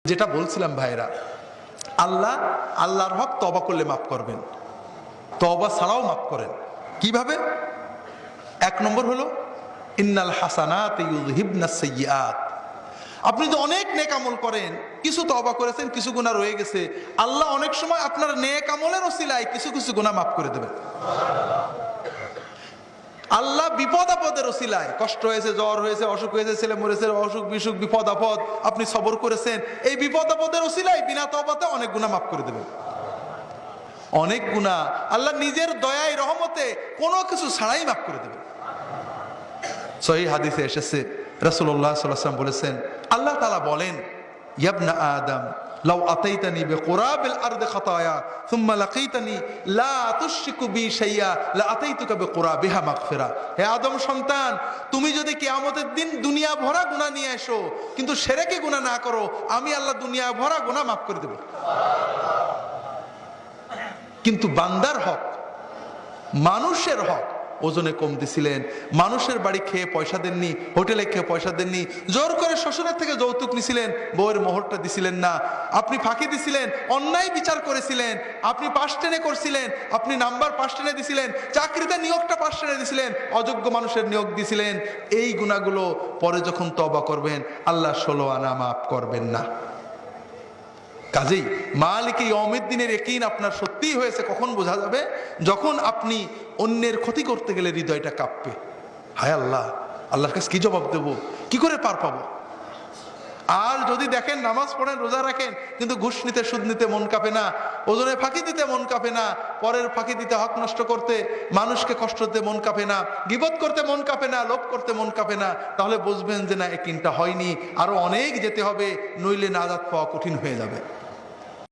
যেটা বলছিলাম ভাইরা, আল্লাহর হক তওবা করলে মাফ করবেন, তওবা ছাড়াও মাফ করেন। কিভাবে? এক নম্বর হলো ইন্নাল হাসানাত ইউযহিবনাস সাইয়্যাত। আপনি তো অনেক নেক আমল করেন, কিছু তওবা করেছেন, কিছু গুনাহ রয়ে গেছে, আল্লাহ অনেক সময় আপনার নেক আমলের ওসিলায় কিছু কিছু গুনাহ মাফ করে দেবেন। আল্লাহ বিপদ আপদের ওসিলায়, কষ্ট হয়েছে, জ্বর হয়েছে, অসুখ হয়েছে, ছেলে মরেছে, অসুখ বিসুখ বিপদ আপদ, আপনি সবর করেছেন, এই বিপদ আপদের ওসিলায় বিনা তওবাতে অনেক গুনাহ মাফ করে দেবেন। অনেক গুনাহ আল্লাহ নিজের দয়ায় রহমতে কোনো কিছু ছাড়াই মাফ করে দেবেন। সহিহ হাদিসে এসেছে, রাসূলুল্লাহ সাল্লাল্লাহু আলাইহি ওয়াসাল্লাম বলেছেন, আল্লাহ তাআলা বলেন, ইয়াবনা আদম লাউ আতাইতানি বিকুরাবিল আরদি খাতায়া সুম্মা লাকাইতানি লা তুশরিকু বি শাইয়া লা আতাইতুকা বিকুরাবিহা মাগফিরা। হে আদম সন্তান, তুমি যদি কিয়ামতের দিন দুনিয়া ভরা গুনাহ নিয়ে এসো কিন্তু শিরকে গুনাহ না করো, আমি আল্লাহ দুনিয়া ভরা গুনাহ মাফ করে দেব। কিন্তু বান্দার হক, মানুষের হক ওজনে কম দিছিলেন, মানুষের বাড়ি খেয়ে পয়সা দেননি, হোটেলে খেয়ে পয়সা দেননি, জোর করে শ্বশুরের থেকে যৌতুক নিছিলেন, বউয়ের মোহরটা দিছিলেন না, আপনি ফাঁকি দিছিলেন, অন্যায় বিচার করেছিলেন, আপনি পাশ টেনে করছিলেন, আপনি নাম্বার পাশ টেনে দিছিলেন, চাকরিতে নিয়োগটা পাশ টেনে দিছিলেন, অযোগ্য মানুষের নিয়োগ দিছিলেন। এই গুনাহগুলো পরে যখন তওবা করবেন আল্লাহ 16 আনা মাফ করবেন না। কাজেই মালিক ইয়াউমিদ্দিনের ইয়াকিন আপনার সত্যিই হয়েছে কখন বোঝা যাবে? যখন আপনি অন্যের ক্ষতি করতে গেলে হৃদয়টা কাঁপবে। হায় আল্লাহ, আল্লাহর কাছে কি জবাব দেব, কি করে পার পাবো? আর যদি দেখেন নামাজ পড়েন, রোজা রাখেন, কিন্তু ঘুষ নিতে, সুদ নিতে মন কাঁপে না, ওজনে ফাঁকি দিতে মন কাঁপে না, পরের ফাঁকি দিতে, হক নষ্ট করতে, মানুষকে কষ্ট দিতে মন কাঁপে না, গীবত করতে মন কাঁপে না, লোভ করতে মন কাঁপে না, তাহলে বুঝবেন যে না, ইয়াকিনটা হয়নি, আরো অনেক যেতে হবে, নইলে নাজাত পাওয়া কঠিন হয়ে যাবে।